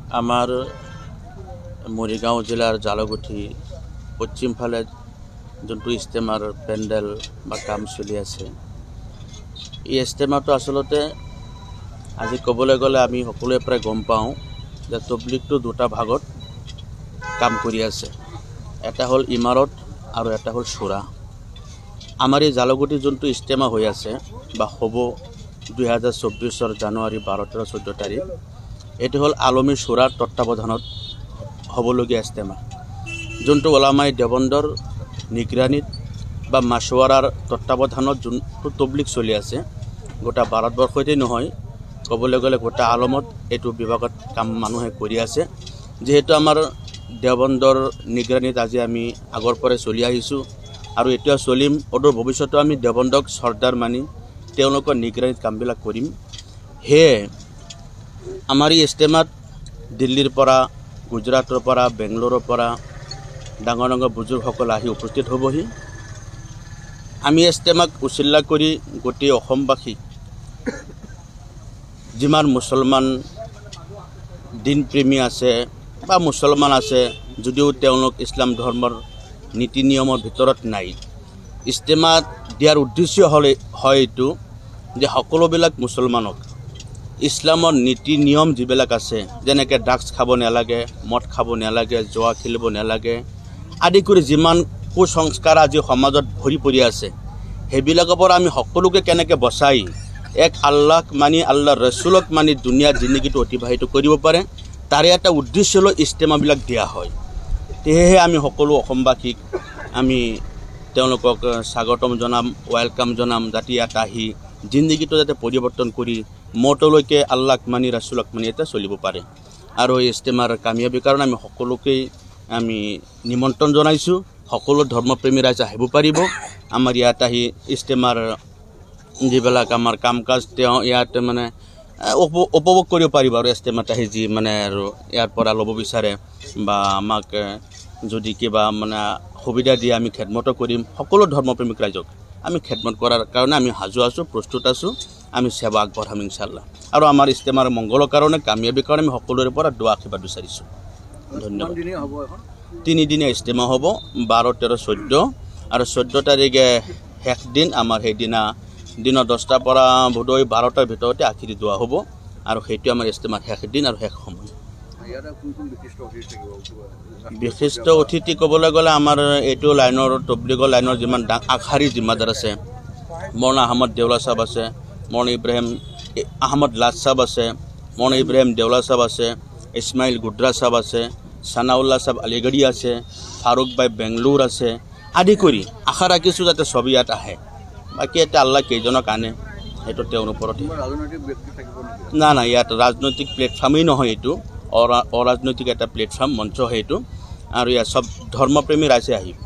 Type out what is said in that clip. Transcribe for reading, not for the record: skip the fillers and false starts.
আমাৰ মৰিগাঁও জিলাৰ জালুগুঠি পশ্চিম ফালে যোনটো ইস্তেমাৰ পেণ্ডেল বা কাম চলি আছে, এই ইস্তেমাটো আচলতে আজি ক'বলৈ গ'লে আমি সকলোৱে প্ৰায় গম পাওঁ যে তবলিগটো দুটা ভাগত কাম কৰি আছে। এটা হ'ল ইমাৰত আৰু এটা হ'ল চুৰা। আমাৰ এই জালুগুঠি যোনটো ইস্তেমা হৈ আছে বা হ'ব 2024 জানুৱাৰী 12, 13, 14 তাৰিখ, এইটো হ'ল আলমী চুৰাৰ তত্ত্বাৱধানত হ'বলগীয়া ইস্তেমা, যোনটো ওলামাই দেৱন্দৰ নিগৰানীত বা মাছৱাৰাৰ তত্ত্বাৱধানত যোনটো তবলিগ চলি আছে, গোটা ভাৰতবৰ্ষতেই নহয়, ক'বলৈ গ'লে গোটা আলমত এইটো বিভাগত কাম মানুহে কৰি আছে। যিহেতু আমাৰ দেৱন্দৰ নিগৰানীত আজি আমি আগৰ পৰাই চলি আহিছোঁ আৰু এতিয়া চলিম, অদূৰ ভৱিষ্যতো আমি দেৱন্দক চৰ্দাৰ মানি তেওঁলোকৰ নিগৰানীত কামবিলাক কৰিম। সেয়ে আমাৰ এই ইস্তেমাত দিল্লীৰ পৰা, গুজৰাটৰ পৰা, বেংগলোৰৰ পৰা ডাঙৰ ডাঙৰ বুজুৰ্গসকল আহি উপস্থিত হ'বহি। আমি ইস্তেমাক উচিল্লা কৰি গোটেই অসমবাসী, যিমান মুছলমান দিনপ্ৰেমী আছে বা মুছলমান আছে, যদিও তেওঁলোক ইছলাম ধৰ্মৰ নীতি নিয়মৰ ভিতৰত নাই, ইস্তেমাত দিয়াৰ উদ্দেশ্য হয় এইটো যে সকলোবিলাক মুছলমানক ইছলামৰ নীতি নিয়ম যিবিলাক আছে, যেনেকৈ ড্ৰাগছ খাব নালাগে, মদ খাব নালাগে, জুৱা খেলিব নালাগে আদি কৰি যিমান কুসংস্কাৰ আজি সমাজত ভৰি পৰি আছে, সেইবিলাকৰ পৰা আমি সকলোকে কেনেকৈ বচাই এক আল্লাহক মানি, আল্লাহ ৰচুলক মানি দুনিয়াৰ জিন্দগীটো অতিবাহিত কৰিব পাৰে, তাৰে এটা উদ্দেশ্য লৈ ইস্তেমাবিলাক দিয়া হয়। সেয়েহে আমি সকলো অসমবাসীক আমি তেওঁলোকক স্বাগতম জনাম, ৱেলকাম জনাম, যাতে ইয়াত আহি জিন্দগীটো যাতে পৰিৱৰ্তন কৰি মতলৈকে আল্লাহক মানি, ৰাচুলক মানি এটা চলিব পাৰে। আৰু এই ইস্তেমাৰ কামিয়াবীৰ কাৰণে আমি সকলোকেই আমি নিমন্ত্ৰণ জনাইছোঁ। সকলো ধৰ্মপ্ৰেমী ৰাইজ আহিব পাৰিব। আমাৰ ইয়াত আহি ইস্তেমাৰ যিবিলাক আমাৰ কাম কাজ তেওঁ ইয়াত মানে উপভোগ কৰিব পাৰিব আৰু ইস্তেমাত আহি যি মানে আৰু ইয়াৰ পৰা ল'ব বিচাৰে বা আমাক যদি কিবা মানে সুবিধা দিয়ে আমি খেদমতো কৰিম। সকলো ধৰ্মপ্ৰেমিক ৰাইজক আমি খেদমত কৰাৰ কাৰণে আমি সাজু আছোঁ, প্ৰস্তুত আছোঁ, আমি সেৱা আগবঢ়াম ইনশাআল্লাহ। আৰু আমাৰ ইস্তেমাৰ মংগলৰ কাৰণে, কামিয়াবীৰ কাৰণে আমি সকলোৰে পৰা দোৱা আশীৰ্বাদ বিচাৰিছোঁ। ধন্যবাদ। 3 দিনীয়া ইস্তেমা হ'ব, 12, 13, 14 আৰু 14 তাৰিখে শেষ দিন। আমাৰ সেইদিনা দিনৰ 10টাৰ পৰা বোধহয় 12টাৰ ভিতৰতে আখিৰি দোৱা হ'ব আৰু সেইটো আমাৰ ইস্তেমাৰ শেষ দিন আৰু শেষ সময়। বিশিষ্ট অতিথি ক'বলৈ গ'লে আমাৰ এইটো লাইনৰ তবলিগৰ লাইনৰ যিমান আগশাৰী জিম্মাদাৰ আছে, মৌলানা আহমদ দেউলা চাহাব আছে, মৌলানা ইব্ৰাহিম আহমদ লাজ চাহাব আছে, মৌলানা ইব্ৰাহিম দেউলা চাহাব আছে, ইছমাইল গুড্ৰা চাহাব আছে, সানাউল্লাহ চাহাব আলিগড়ি আছে, ফাৰুক ভাই বেংগলোৰ আছে আদি কৰি আশা ৰাখিছোঁ যাতে ছবি ইয়াত আহে। বাকী এতিয়া আল্লাহ কেইজনক আনে সেইটো তেওঁৰ ওপৰত। না, ইয়াত ৰাজনৈতিক প্লেটফৰ্মেই নহয়, এইটো অৰাজনৈতিক এটা প্লেটফৰ্ম, মঞ্চ সেইটো। আৰু ইয়াত চব ধৰ্মপ্ৰেমী ৰাইজে আহিব।